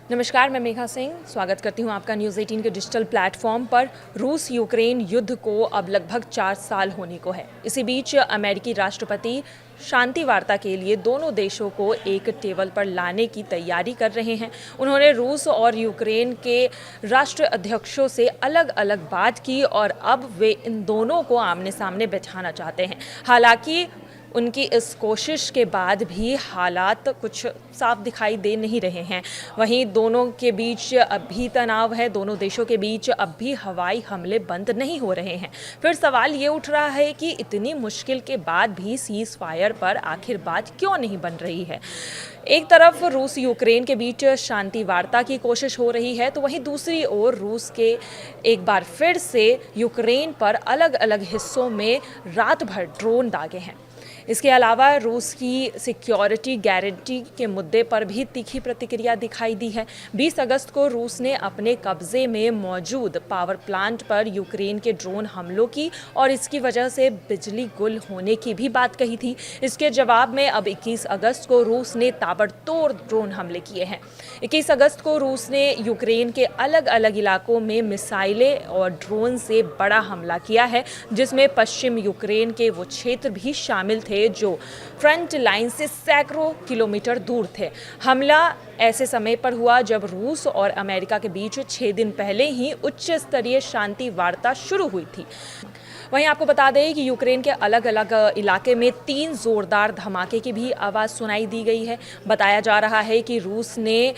नमस्कार, मैं मेघा सिंह स्वागत करती हूं आपका न्यूज़ 18 के डिजिटल प्लेटफॉर्म पर। रूस यूक्रेन युद्ध को अब लगभग 4 साल होने को है। इसी बीच अमेरिकी राष्ट्रपति शांति वार्ता के लिए दोनों देशों को एक टेबल पर लाने की तैयारी कर रहे हैं। उन्होंने रूस और यूक्रेन के राष्ट्र अध्यक्षों से अलग अलग बात की और अब वे इन दोनों को आमने सामने बैठाना चाहते हैं। हालांकि उनकी इस कोशिश के बाद भी हालात कुछ साफ दिखाई दे नहीं रहे हैं। वहीं दोनों के बीच अब भी तनाव है, दोनों देशों के बीच अब भी हवाई हमले बंद नहीं हो रहे हैं। फिर सवाल ये उठ रहा है कि इतनी मुश्किल के बाद भी सीज़ फायर पर आखिर बात क्यों नहीं बन रही है। एक तरफ रूस यूक्रेन के बीच शांति वार्ता की कोशिश हो रही है, तो वहीं दूसरी ओर रूस के एक बार फिर से यूक्रेन पर अलग अलग हिस्सों में रात भर ड्रोन दागे हैं। इसके अलावा रूस की सिक्योरिटी गारंटी के मुद्दे पर भी तीखी प्रतिक्रिया दिखाई दी है। 20 अगस्त को रूस ने अपने कब्जे में मौजूद पावर प्लांट पर यूक्रेन के ड्रोन हमलों की और इसकी वजह से बिजली गुल होने की भी बात कही थी। इसके जवाब में अब 21 अगस्त को रूस ने ताबड़तोड़ ड्रोन हमले किए हैं। 21 अगस्त को रूस ने यूक्रेन के अलग अलग इलाकों में मिसाइलें और ड्रोन से बड़ा हमला किया है, जिसमें पश्चिम यूक्रेन के वो क्षेत्र भी शामिल थे जो फ्रंट लाइन से सैकड़ों किलोमीटर दूर थे। हमला ऐसे समय पर हुआ जब रूस और अमेरिका के बीच 6 दिन पहले ही उच्च स्तरीय शांति वार्ता शुरू हुई थी। वहीं आपको बता दें कि यूक्रेन के अलग अलग इलाके में 3 जोरदार धमाके की भी आवाज़ सुनाई दी गई है। बताया जा रहा है कि रूस ने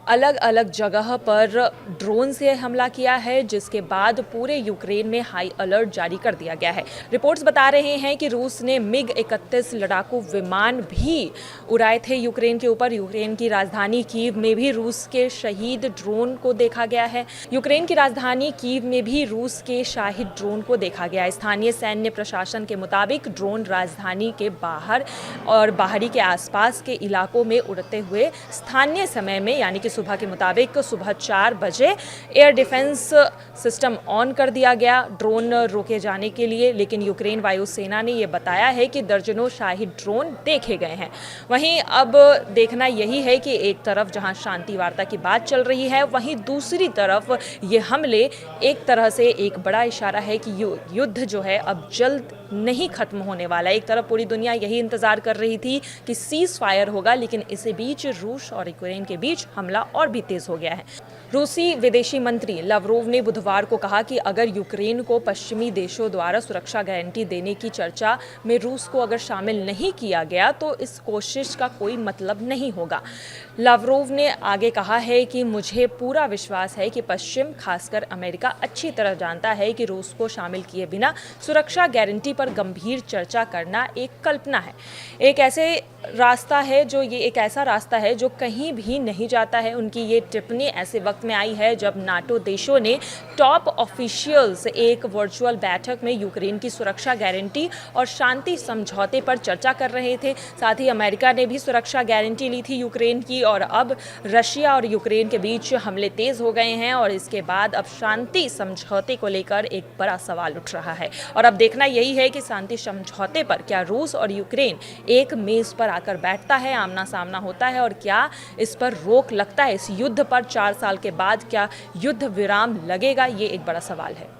अलग अलग जगह पर ड्रोन से हमला किया है, जिसके बाद पूरे यूक्रेन में हाई अलर्ट जारी कर दिया गया है। रिपोर्ट्स बता रहे हैं कि रूस ने MiG-31 लड़ाकू विमान भी उड़ाए थे यूक्रेन के ऊपर। यूक्रेन की राजधानी कीव में भी रूस के शहीद ड्रोन को देखा गया है। यूक्रेन की राजधानी कीव में भी रूस के शाहिद ड्रोन को देखा गया है। स्थानीय सैन्य प्रशासन के मुताबिक ड्रोन राजधानी के बाहर और बाहरी के आसपास के इलाकों में उड़ते हुए स्थानीय समय में यानी कि सुबह के मुताबिक सुबह 4 बजे एयर डिफेंस सिस्टम ऑन कर दिया गया ड्रोन रोके जाने के लिए, लेकिन यूक्रेन वायुसेना ने यह बताया है कि दर्जनों शाही ड्रोन देखे गए हैं। वहीं अब देखना यही है कि एक तरफ जहां शांति वार्ता की बात चल रही है, वहीं दूसरी तरफ ये हमले एक तरह से एक बड़ा इशारा है कि युद्ध जो है अब जल्द नहीं खत्म होने वाला है। एक तरफ पूरी दुनिया यही इंतजार कर रही थी कि सीज फायर होगा, लेकिन इसी बीच रूस और यूक्रेन के बीच हमला और भी तेज हो गया है। रूसी विदेशी मंत्री लावरोव ने बुधवार को कहा कि अगर यूक्रेन को पश्चिमी देशों द्वारा सुरक्षा गारंटी देने की चर्चा में रूस को अगर शामिल नहीं किया गया तो इस कोशिश का कोई मतलब नहीं होगा। लावरोव ने आगे कहा है कि मुझे पूरा विश्वास है कि पश्चिम, खासकर अमेरिका, अच्छी तरह जानता है कि रूस को शामिल किए बिना सुरक्षा गारंटी पर गंभीर चर्चा करना एक कल्पना है। एक ऐसा रास्ता है जो कहीं भी नहीं जाता है। उनकी ये टिप्पणी ऐसे वक्त में आई है जब नाटो देशों ने टॉप ऑफिशियल्स एक वर्चुअल बैठक में यूक्रेन की सुरक्षा गारंटी और शांति समझौते पर चर्चा कर रहे थे। साथ ही अमेरिका ने भी सुरक्षा गारंटी ली थी यूक्रेन की, और अब रशिया और यूक्रेन के बीच हमले तेज हो गए हैं और इसके बाद अब शांति समझौते को लेकर एक बड़ा सवाल उठ रहा है। और अब देखना यही है कि शांति समझौते पर क्या रूस और यूक्रेन एक मेज पर आकर बैठता है, आमना सामना होता है, और क्या इस पर रोक लगता है। इस युद्ध पर 4 साल के बाद क्या युद्ध विराम लगेगा, ये एक बड़ा सवाल है।